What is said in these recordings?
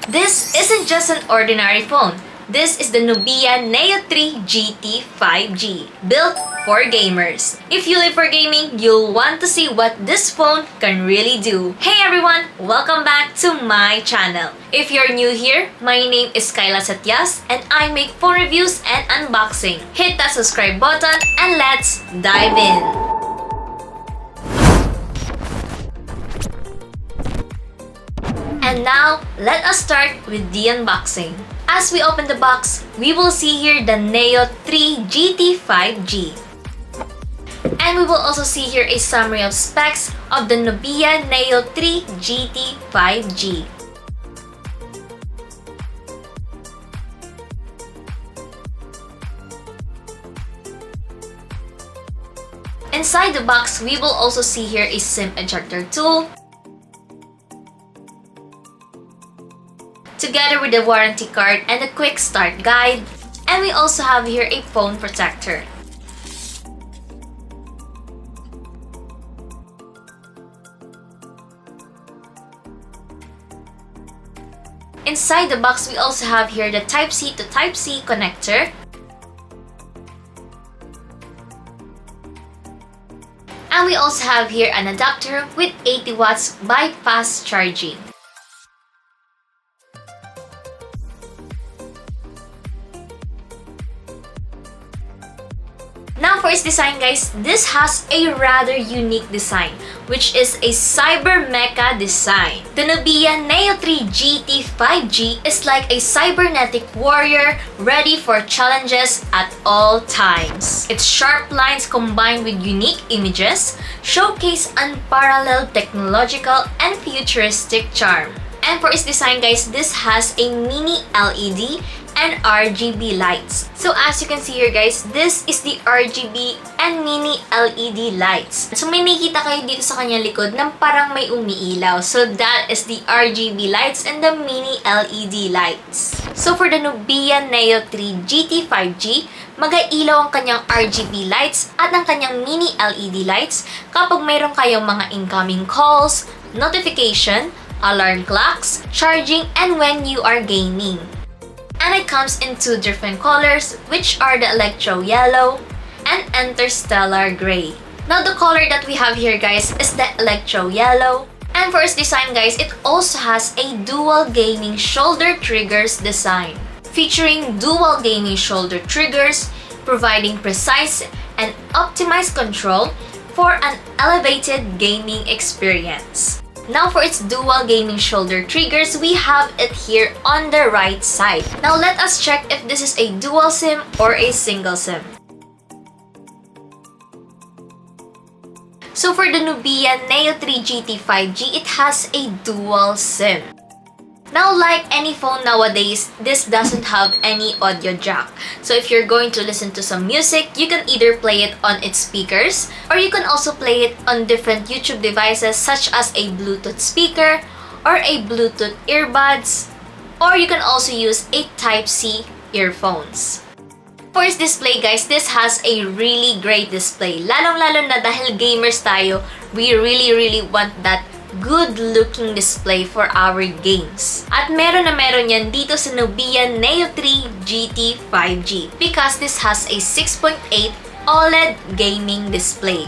This isn't just an ordinary phone. This is the Nubia Neo 3 GT 5G, built for gamers. If you live for gaming, you'll want to see what this phone can really do. Hey everyone! Welcome back to my channel. If you're new here, my name is Kyla Setias and I make phone reviews and unboxing. Hit that subscribe button and let's dive in! And now, let us start with the unboxing. As we open the box, we will see here the Neo 3 GT 5G. And we will also see here a summary of specs of the Nubia Neo 3 GT 5G. Inside the box, we will also see here a SIM ejector tool, together with the warranty card and a quick start guide. And we also have here a phone protector. Inside the box, we also have here the Type-C to Type-C connector. And we also have here an adapter with 80 watts by fast charging. Now for its design guys, this has a rather unique design, which is a cyber mecha design. The Nubia Neo 3 GT 5G is like a cybernetic warrior ready for challenges at all times. Its sharp lines combined with unique images showcase unparalleled technological and futuristic charm. And for its design guys, this has a mini LED and RGB lights. So as you can see here guys, this is the RGB and mini LED lights. So may nakikita kayo dito sa kanyang likod na parang may umiilaw. So that is the RGB lights and the mini LED lights. So for the Nubia Neo 3 GT 5G, mag-ailaw ang kanyang RGB lights at ang kanyang mini LED lights kapag mayroon kayong mga incoming calls, notification, alarm clocks, charging, and when you are gaming. And it comes in two different colors, which are the Electro Yellow and Interstellar Gray. Now the color that we have here guys is the Electro Yellow. And for its design guys, it also has a dual gaming shoulder triggers design, featuring dual gaming shoulder triggers, providing precise and optimized control for an elevated gaming experience. Now for its dual gaming shoulder triggers, we have it here on the right side. Now let us check if this is a dual SIM or a single SIM. So for the Nubia Neo 3 GT 5G, it has a dual SIM. Now like any phone nowadays, this doesn't have any audio jack. So if you're going to listen to some music, you can either play it on its speakers or you can also play it on different YouTube devices such as a Bluetooth speaker or a Bluetooth earbuds, or you can also use a Type-C earphones. For its display guys, this has a really great display. Lalong-lalo na dahil gamers tayo, we really want that good-looking display for our games. At meron yan dito sa Nubia Neo 3 GT 5G because this has a 6.8 OLED gaming display.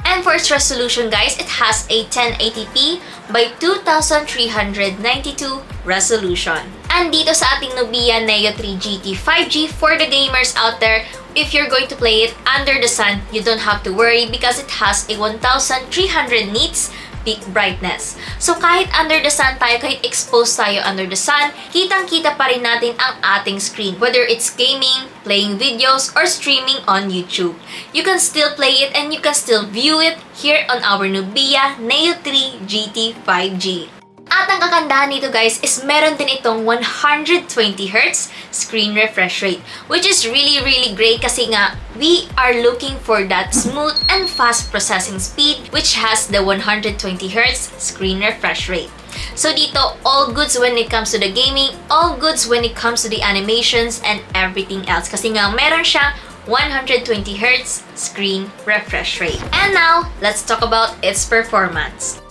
And for its resolution guys, it has a 1080p by 2392 resolution. And dito sa ating Nubia Neo 3 GT 5G, for the gamers out there, if you're going to play it under the sun, you don't have to worry because it has a 1300 nits peak brightness. So kahit under the sun tayo, kahit exposed tayo under the sun, kitang-kita pa rin natin ang ating screen. Whether it's gaming, playing videos, or streaming on YouTube. You can still play it and you can still view it here on our Nubia Neo 3 GT 5G. At ang kagandahan nito guys is meron din itong 120Hz screen refresh rate, which is really great kasi nga we are looking for that smooth and fast processing speed which has the 120Hz screen refresh rate. So dito, all goods when it comes to the gaming, all goods when it comes to the animations and everything else kasi nga meron siyang 120Hz screen refresh rate. And now, let's talk about its performance.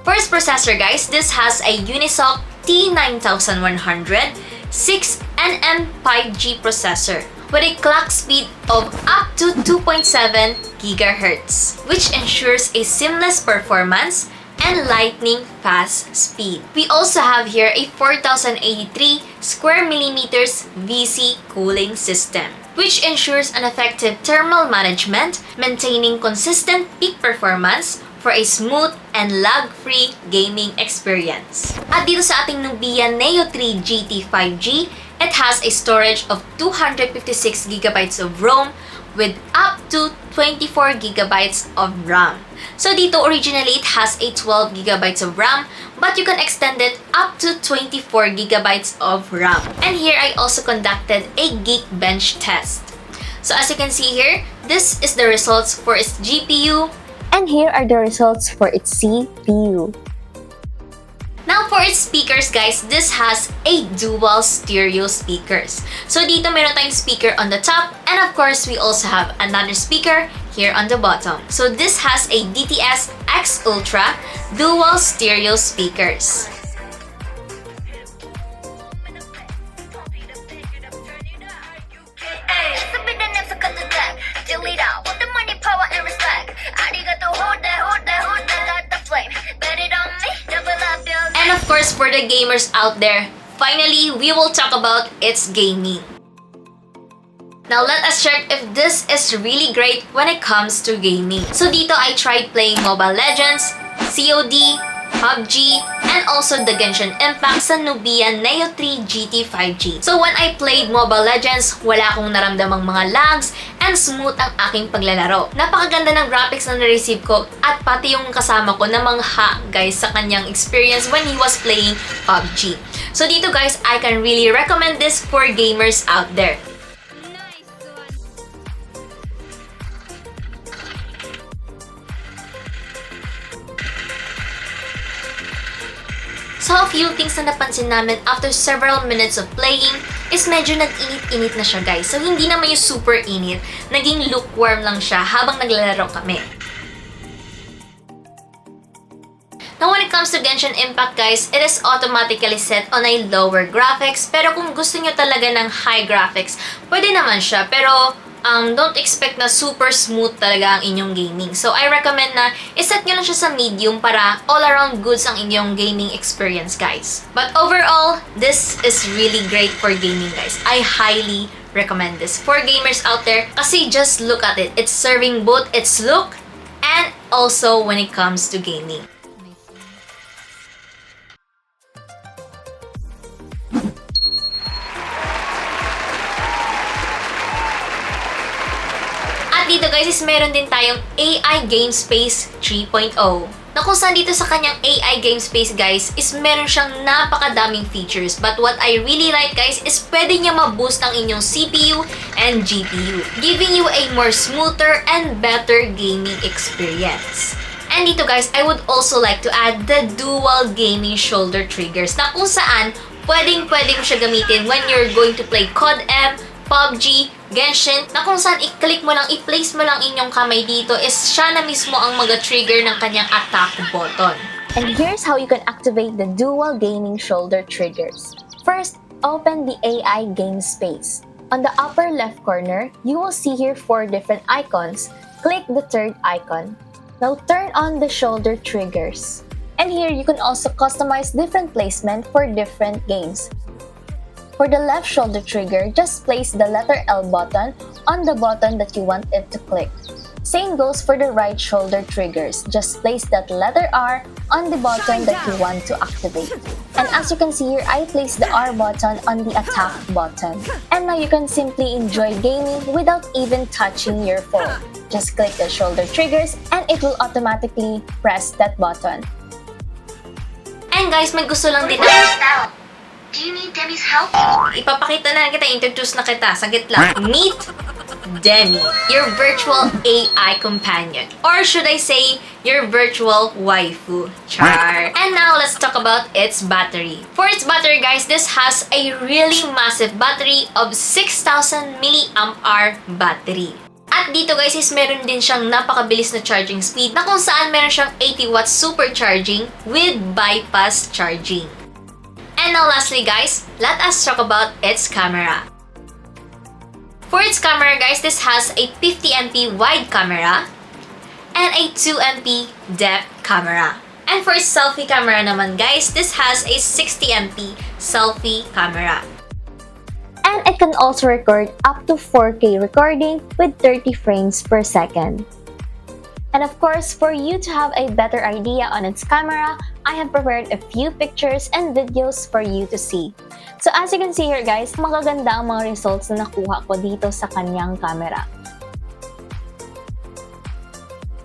For its processor guys, this has a Unisoc T9100 6nm 5G processor with a clock speed of up to 2.7 GHz, which ensures a seamless performance and lightning fast speed. We also have here a 4083 square millimeters VC cooling system, which ensures an effective thermal management, maintaining consistent peak performance for a smooth and lag-free gaming experience. At dito sa ating Nubia Neo 3 GT 5G, it has a storage of 256GB of ROM with up to 24GB of RAM. So dito originally it has a 12GB of RAM, but you can extend it up to 24GB of RAM. And here I also conducted a Geekbench test. So as you can see here, this is the results for its GPU, and here are the results for its CPU. Now for its speakers guys, this has a dual stereo speakers. So dito meron tayong speaker on the top, and of course we also have another speaker here on the bottom. So this has a DTS X Ultra dual stereo speakers. And of course, for the gamers out there, finally, we will talk about its gaming. Now, let us check if this is really great when it comes to gaming. So dito, I tried playing Mobile Legends, COD, PUBG, and also the Genshin Impact sa Nubia Neo 3 GT 5G. So when I played Mobile Legends, wala akong naramdamang mga lags and smooth ang aking paglalaro. Napakaganda ng graphics na na-receive ko at pati yung kasama ko na mangha guys sa kanyang experience when he was playing PUBG. So dito guys, I can really recommend this for gamers out there. So a few things na napansin namin after several minutes of playing is medyo nag-init-init na siya guys. So hindi naman yung super init, naging lukewarm lang siya habang naglalaro kami. Now when it comes to Genshin Impact guys, it is automatically set on a lower graphics. Pero kung gusto nyo talaga ng high graphics, pwede naman siya. Pero don't expect na super smooth talaga ang inyong gaming. So, I recommend na iset nyo lang siya sa medium para all-around goods ang inyong gaming experience, guys. But overall, this is really great for gaming, guys. I highly recommend this for gamers out there kasi just look at it. It's serving both its look and also when it comes to gaming. Dito guys is meron din tayong AI Game Space 3.0 na kung saan dito sa kanyang AI Game Space guys is meron siyang napakadaming features, but what I really like guys is pwede niya ma-boost ang inyong CPU and GPU, giving you a more smoother and better gaming experience. And dito guys, I would also like to add the dual gaming shoulder triggers na kung saan pwede mo siya gamitin when you're going to play COD M, PUBG, Genshin, na kung saan i-click mo lang, i-place mo lang inyong kamay dito is siya na mismo ang mag-trigger ng kanyang attack button. And here's how you can activate the dual gaming shoulder triggers. First, open the AI Game Space. On the upper left corner, you will see here 4 different icons. Click the third icon. Now turn on the shoulder triggers. And here you can also customize different placement for different games. For the left shoulder trigger, just place the letter L button on the button that you want it to click. Same goes for the right shoulder triggers. Just place that letter R on the button that you want to activate. And as you can see here, I placed the R button on the attack button. And now you can simply enjoy gaming without even touching your phone. Just click the shoulder triggers and it will automatically press that button. And guys, may gusto lang din na do you need Demi's help? Ipapakita na kita, introduce na kita. Saglit lang. Meet Demi, your virtual AI companion. Or should I say, your virtual waifu. Char. And now, let's talk about its battery. For its battery, guys, this has a really massive battery of 6,000 mAh battery. At dito guys is meron din siyang napakabilis na charging speed na kung saan meron siyang 80 watts supercharging with bypass charging. now lastly guys, let us talk about its camera. For its camera guys, this has a 50MP wide camera and a 2MP depth camera. And for its selfie camera naman guys, this has a 60MP selfie camera. And it can also record up to 4K recording with 30 frames per second. And of course, for you to have a better idea on its camera, I have prepared a few pictures and videos for you to see. So as you can see here guys, magaganda ang mga results na nakuha ko dito sa kanyang camera.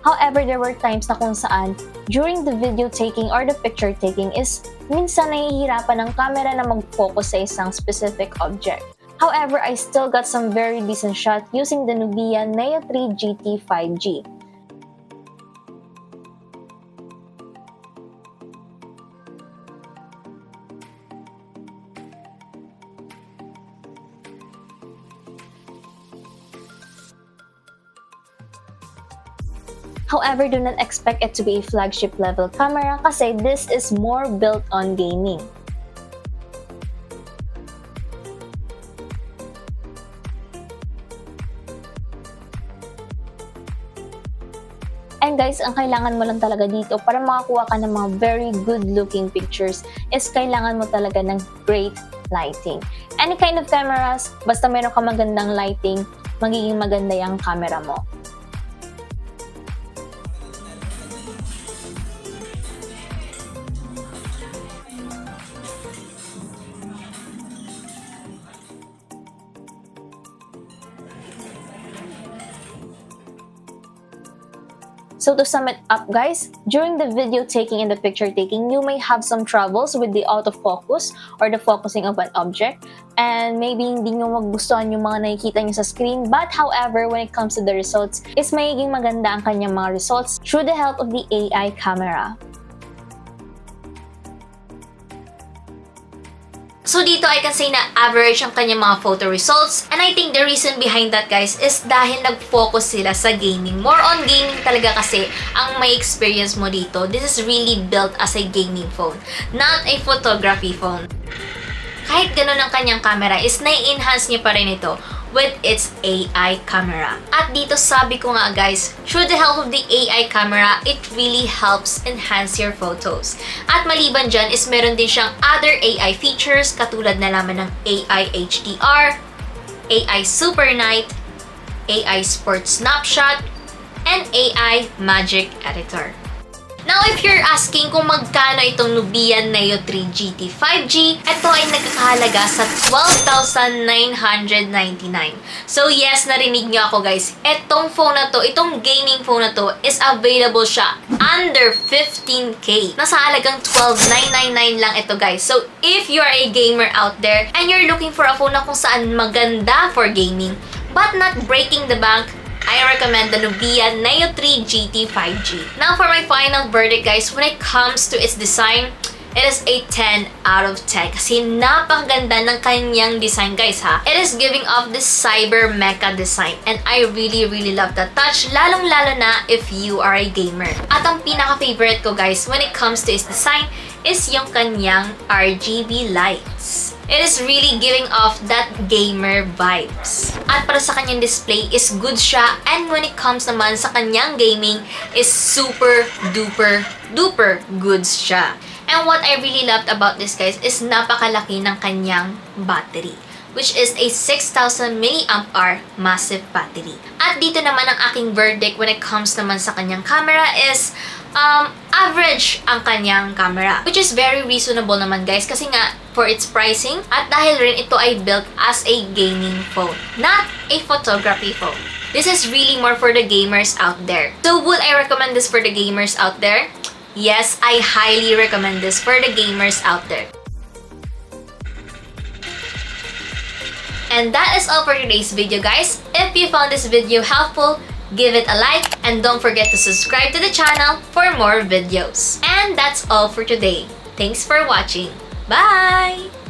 However, there were times na kung saan during the video taking or the picture taking is minsan nahihirapan ng camera na mag-focus sa isang specific object. However, I still got some very decent shot using the Nubia Neo 3 GT 5G. However, do not expect it to be a flagship level camera kasi this is more built on gaming. And guys, ang kailangan mo lang talaga dito para makakuha ka ng mga very good looking pictures is kailangan mo talaga ng great lighting. Any kind of cameras, basta meron ka magandang lighting, magiging maganda yung camera mo. So to sum it up guys, during the video taking and the picture taking, you may have some troubles with the autofocus or the focusing of an object. And maybe hindi nyo magustuhan yung mga nakikita nyo sa screen. But however, when it comes to the results, is magiging maganda ang kanyang mga results through the help of the AI camera. So dito I can say na average ang kanyang mga photo results, and I think the reason behind that guys is dahil nag-focus sila sa gaming. More on gaming talaga kasi ang may experience mo dito. This is really built as a gaming phone, not a photography phone. Kahit ganun ang kanyang camera is nai-enhance niya pa rin ito with its AI camera. At dito sabi ko nga guys, through the help of the AI camera, it really helps enhance your photos. At maliban dyan is meron din siyang other AI features katulad na lamang ng AI HDR, AI Super Night, AI Sport Snapshot, and AI Magic Editor. Now, if you're asking kung magkano itong Nubia Neo 3 GT 5G, ito ay nagkakahalaga sa 12,999. So yes, narinig niyo ako guys. Itong phone na to, itong gaming phone na to is available siya under 15K. Nasa halagang 12,999 lang ito guys. So if you are a gamer out there and you're looking for a phone na kung saan maganda for gaming but not breaking the bank, I recommend the Nubia Neo 3 GT 5G. Now for my final verdict guys, when it comes to its design, it is a 10 out of 10 kasi napakaganda ng kanyang design guys ha. It is giving off this cyber mecha design and I really love that touch, lalong lalo na if you are a gamer. At ang pinaka-favorite ko guys when it comes to its design is yung kanyang RGB lights. It is really giving off that gamer vibes. At para sa kanyang display is good siya, and when it comes naman sa kanyang gaming is super duper good siya. And what I really loved about this guys is napakalaki ng kanyang battery, which is a 6,000 mAh massive battery. At dito naman ang aking verdict when it comes naman sa kanyang camera is average ang kanyang camera, which is very reasonable naman guys kasi nga for its pricing at dahil rin ito ay built as a gaming phone, not a photography phone. This is really more for the gamers out there. So would I recommend this for the gamers out there? Yes, I highly recommend this for the gamers out there. And that is all for today's video guys. If you found this video helpful, give it a like and don't forget to subscribe to the channel for more videos. And that's all for today. Thanks for watching. Bye!